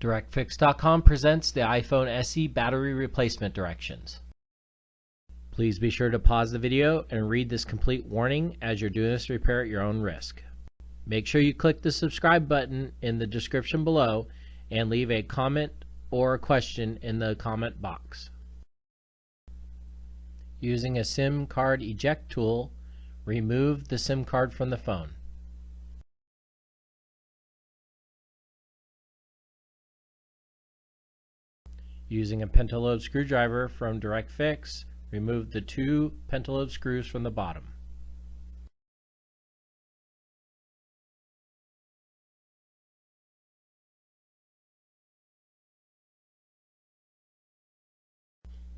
DirectFix.com presents the iPhone SE battery replacement directions. Please be sure to pause the video and read this complete warning as you're doing this repair at your own risk. Make sure you click the subscribe button in the description below and leave a comment or a question in the comment box. Using a SIM card eject tool, remove the SIM card from the phone. Using a pentalobe screwdriver from DirectFix, remove the two pentalobe screws from the bottom.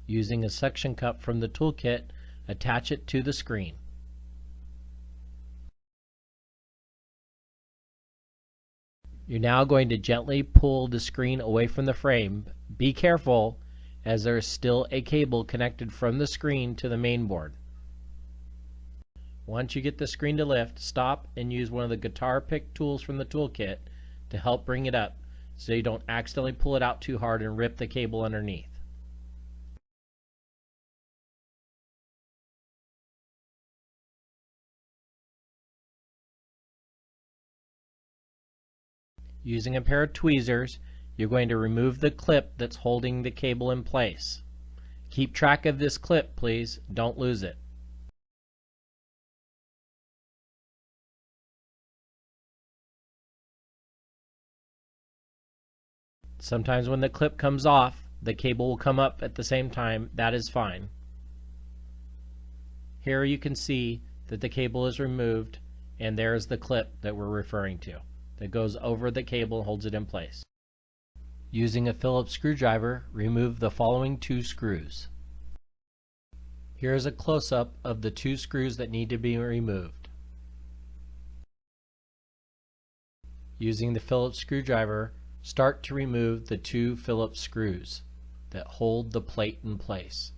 Using a suction cup from the toolkit, attach it to the screen. You're now going to gently pull the screen away from the frame. Be careful, as there is still a cable connected from the screen to the main board. Once you get the screen to lift, stop and use one of the guitar pick tools from the toolkit to help bring it up so you don't accidentally pull it out too hard and rip the cable underneath. Using a pair of tweezers, you're going to remove the clip that's holding the cable in place. Keep track of this clip, please. Don't lose it. Sometimes when the clip comes off, the cable will come up at the same time. That is fine. Here you can see that the cable is removed, and there's the clip that we're referring to that goes over the cable and holds it in place. Using a Phillips screwdriver, remove the following two screws. Here is a close-up of the two screws that need to be removed. Using the Phillips screwdriver, start to remove the two Phillips screws that hold the plate in place.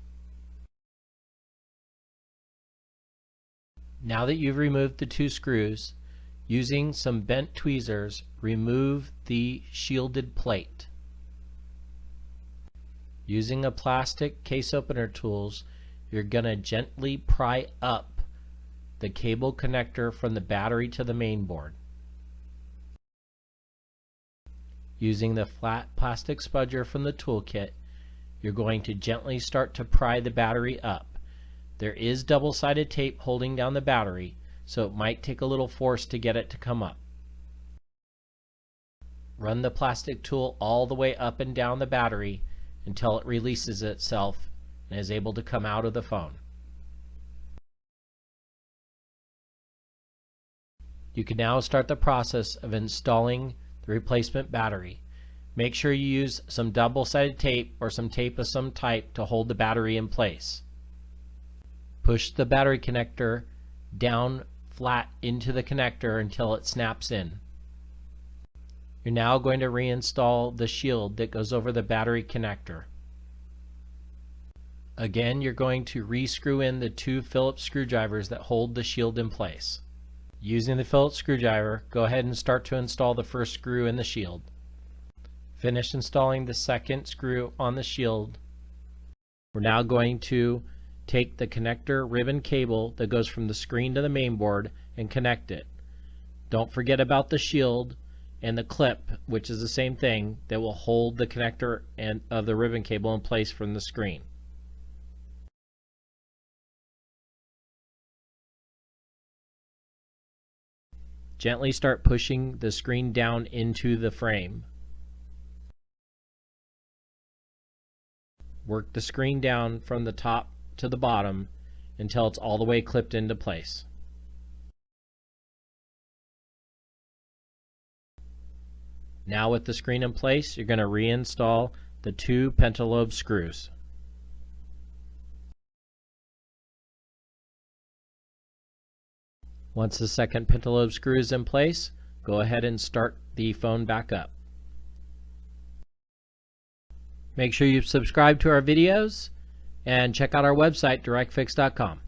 Now that you've removed the two screws, using some bent tweezers, remove the shielded plate. Using a plastic case opener tools, you're going to gently pry up the cable connector from the battery to the main board. Using the flat plastic spudger from the toolkit, you're going to gently start to pry the battery up. There is double-sided tape holding down the battery, so it might take a little force to get it to come up. Run the plastic tool all the way up and down the battery until it releases itself and is able to come out of the phone. You can now start the process of installing the replacement battery. Make sure you use some double-sided tape or some tape of some type to hold the battery in place. Push the battery connector down flat into the connector until it snaps in. You're now going to reinstall the shield that goes over the battery connector. Again, you're going to re-screw in the two Phillips screwdrivers that hold the shield in place. Using the Phillips screwdriver, go ahead and start to install the first screw in the shield. Finish installing the second screw on the shield. We're now going to take the connector ribbon cable that goes from the screen to the main board and connect it. Don't forget about the shield and the clip, which is the same thing, that will hold the connector and of the ribbon cable in place from the screen. Gently start pushing the screen down into the frame. Work the screen down from the top to the bottom until it's all the way clipped into place. Now with the screen in place, you're going to reinstall the two pentalobe screws. Once the second pentalobe screw is in place, go ahead and start the phone back up. Make sure you subscribe to our videos and check out our website, DirectFix.com.